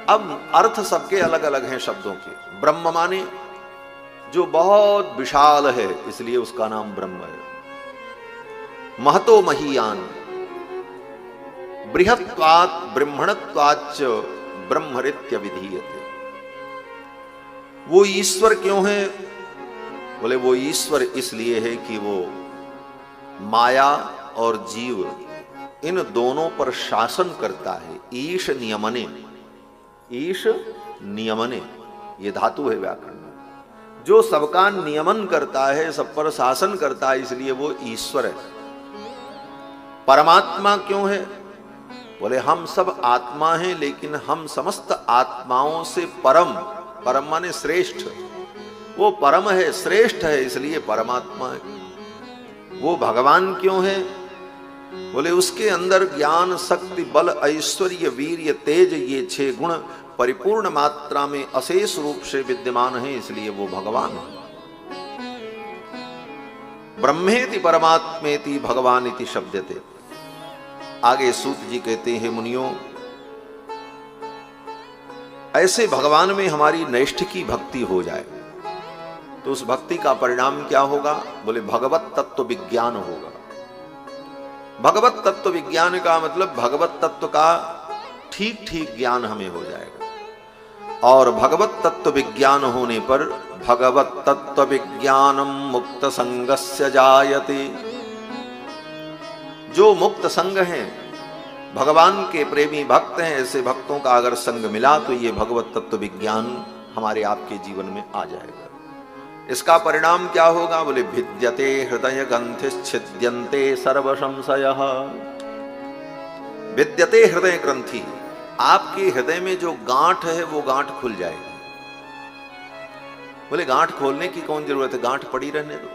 अब अर्थ सबके अलग अलग हैं शब्दों के। ब्रह्म माने जो बहुत विशाल है, इसलिए उसका नाम ब्रह्म है। महतो महीयान, बृहत्वात् ब्रह्मणत्वाच्च ब्रह्मरित्य विधीयते। वो ईश्वर क्यों है? बोले वो ईश्वर इसलिए है कि वो माया और जीव इन दोनों पर शासन करता है। ईश नियमने, ईश नियमने, ये धातु है व्याकरण में। जो सबका नियमन करता है, सब पर शासन करता है, इसलिए वो ईश्वर है। परमात्मा क्यों है? बोले हम सब आत्मा हैं, लेकिन हम समस्त आत्माओं से परम, परम माने श्रेष्ठ, वो परम है, श्रेष्ठ है, इसलिए परमात्मा है। वो भगवान क्यों है? बोले उसके अंदर ज्ञान, शक्ति, बल, ऐश्वर्य, वीर्य, तेज, ये 6 गुण परिपूर्ण मात्रा में अशेष रूप से विद्यमान है, इसलिए वो भगवान है। ब्रह्मेति परमात्मेति भगवान इति शब्दते। आगे सूत जी कहते हैं, मुनियों ऐसे भगवान में हमारी नैष्ठिकी भक्ति हो जाए तो उस भक्ति का परिणाम क्या होगा? बोले भगवत तत्व विज्ञान होगा। भगवत तत्व विज्ञान का मतलब भगवत तत्व का ठीक ठीक ज्ञान हमें हो जाएगा। और भगवत तत्व विज्ञान होने पर भगवत तत्व विज्ञानम मुक्त संगस्य जायते। जो मुक्त संग हैं, भगवान के प्रेमी भक्त हैं, ऐसे भक्तों का अगर संग मिला तो ये भगवत तत्व विज्ञान हमारे आपके जीवन में आ जाएगा। इसका परिणाम क्या होगा? बोले भिद्यते हृदय ग्रंथिश्छिद्यन्ते सर्व संशयः। भिद्यते हृदय ग्रंथि, आपके हृदय में जो गांठ है वो गांठ खुल जाएगी। बोले गांठ खोलने की कौन जरूरत है, गांठ पड़ी रहने दो।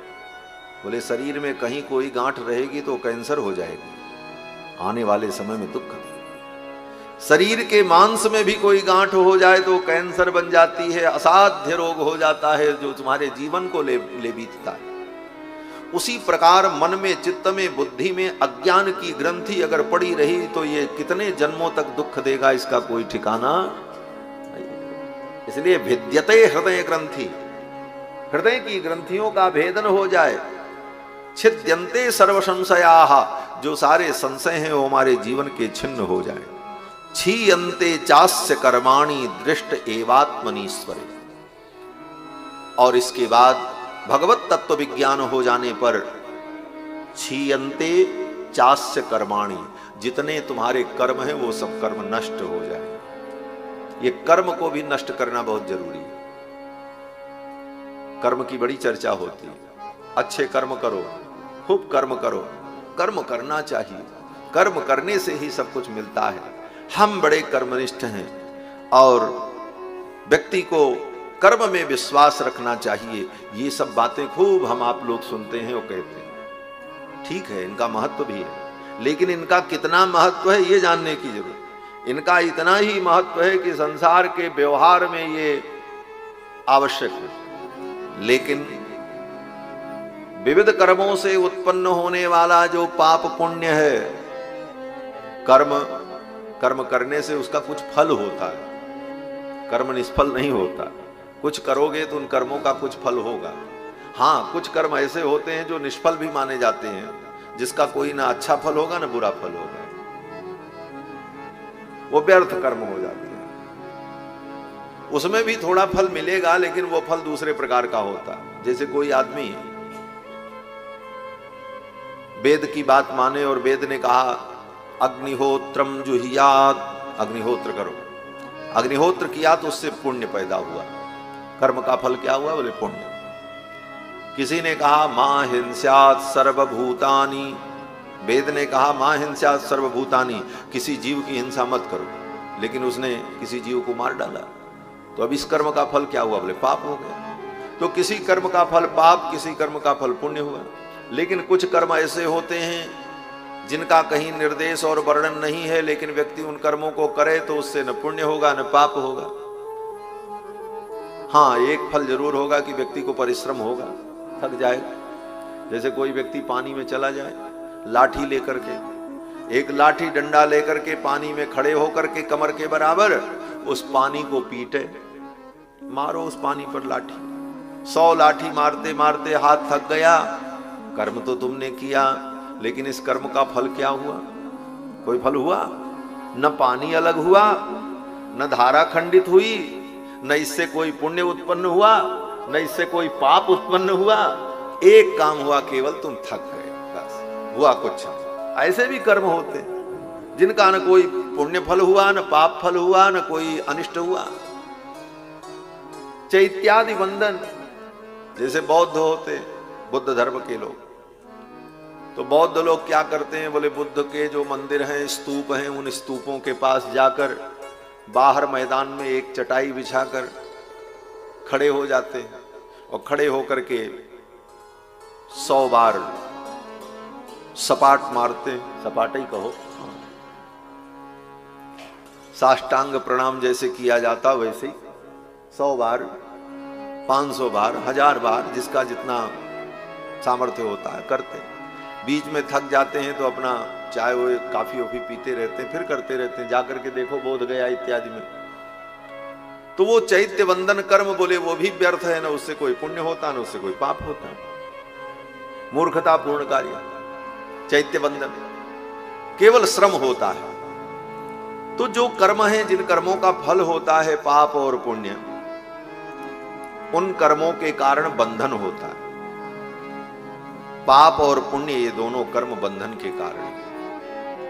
बोले शरीर में कहीं कोई गांठ रहेगी तो कैंसर हो जाएगी, आने वाले समय में दुख देगी। शरीर के मांस में भी कोई गांठ हो जाए तो कैंसर बन जाती है, असाध्य रोग हो जाता है जो तुम्हारे जीवन को ले बीतता है। उसी प्रकार मन में, चित्त में, बुद्धि में अज्ञान की ग्रंथि अगर पड़ी रही तो ये कितने जन्मों तक दुख देगा, इसका कोई ठिकाना नहीं। इसलिए भिद्यते हृदय ग्रंथि, हृदय की ग्रंथियों का भेदन हो जाए। छिद्यन्ते सर्व संशयाः, जो सारे संशय हैं वो हमारे जीवन के छिन्न हो जाए। क्षीयन्ते चास्य कर्माणि दृष्ट एवात्मनीश्वरे। और इसके बाद भगवत तत्व विज्ञान हो जाने पर क्षीयन्ते चास्य कर्माणि, जितने तुम्हारे कर्म हैं वो सब कर्म नष्ट हो जाए। ये कर्म को भी नष्ट करना बहुत जरूरी है। कर्म की बड़ी चर्चा होती है, अच्छे कर्म करो, खूब कर्म करो, कर्म करना चाहिए, कर्म करने से ही सब कुछ मिलता है। हम बड़े कर्मनिष्ठ हैं और व्यक्ति को कर्म में विश्वास रखना चाहिए। ये सब बातें खूब हम आप लोग सुनते हैं और कहते हैं, ठीक है, इनका महत्व भी है, लेकिन इनका कितना महत्व है ये जानने की जरूरत। इनका इतना ही महत्व है कि संसार के व्यवहार में ये आवश्यक है, लेकिन विविध कर्मों से उत्पन्न होने वाला जो पाप पुण्य है, कर्म करने से उसका कुछ फल होता है, कर्म निष्फल नहीं होता। कुछ करोगे तो उन कर्मों का कुछ फल होगा। हाँ, कुछ कर्म ऐसे होते हैं जो निष्फल भी माने जाते हैं, जिसका कोई ना अच्छा फल होगा ना बुरा फल होगा, वो व्यर्थ कर्म हो जाते हैं। उसमें भी थोड़ा फल मिलेगा, लेकिन वो फल दूसरे प्रकार का होता है। जैसे कोई आदमी वेद की बात माने और वेद ने कहा अग्निहोत्रम जुहियात, अग्निहोत्र करो, अग्निहोत्र किया तो उससे पुण्य पैदा हुआ। कर्म का फल क्या हुआ? बोले पुण्य। किसी ने कहा मां हिंस्यात् सर्वभूतानि, वेद ने कहा मां हिंस्यात् सर्वभूतानि, किसी जीव की हिंसा मत करो, लेकिन उसने किसी जीव को मार डाला, तो अब इस कर्म का फल क्या हुआ? बोले पाप हो गया। तो किसी कर्म का फल पाप, किसी कर्म का फल पुण्य हुआ। लेकिन कुछ कर्म ऐसे होते हैं जिनका कहीं निर्देश और वर्णन नहीं है, लेकिन व्यक्ति उन कर्मों को करे तो उससे न पुण्य होगा न पाप होगा। हाँ, एक फल जरूर होगा कि व्यक्ति को परिश्रम होगा, थक जाएगा। जैसे कोई व्यक्ति पानी में चला जाए लाठी लेकर के, एक लाठी डंडा लेकर के पानी में खड़े होकर के कमर के बराबर, उस पानी को पीटे, मारो उस पानी पर लाठी। 100 लाठी मारते मारते हाथ थक गया। कर्म तो तुमने किया, लेकिन इस कर्म का फल क्या हुआ? कोई फल हुआ? न पानी अलग हुआ, न धारा खंडित हुई, न इससे कोई पुण्य उत्पन्न हुआ, न इससे कोई पाप उत्पन्न हुआ। एक काम हुआ, केवल तुम थक गए, बस हुआ कुछ। ऐसे भी कर्म होते जिनका न कोई पुण्य फल हुआ, न पाप फल हुआ, न कोई अनिष्ट हुआ। चैत्यादि वंदन, जैसे बौद्ध होते, बुद्ध धर्म के लोग, तो बौद्ध लोग क्या करते हैं, बोले बुद्ध के जो मंदिर हैं, स्तूप हैं, उन स्तूपों के पास जाकर बाहर मैदान में एक चटाई बिछाकर खड़े हो जाते हैं और खड़े होकर के 100 बार सपाट मारते हैं, सपाट ही कहो, साष्टांग प्रणाम जैसे किया जाता वैसे ही 100 बार, 500 बार, 1000 बार, जिसका जितना सामर्थ्य होता है करते हैं। बीच में थक जाते हैं तो अपना चाय वो काफी ओफी पीते रहते हैं, फिर करते रहते हैं, जाकर के देखो बोध गया इत्यादि में। तो वो चैत्य वंदन कर्म बोले वो भी व्यर्थ है, ना उससे कोई पुण्य होता, ना उससे कोई पाप होता, मूर्खता पूर्ण कार्य। चैत्य वंदन केवल श्रम होता है। तो जो कर्म है, जिन कर्मों का फल होता है पाप और पुण्य, उन कर्मों के कारण बंधन होता है। पाप और पुण्य ये दोनों कर्म बंधन के कारण है।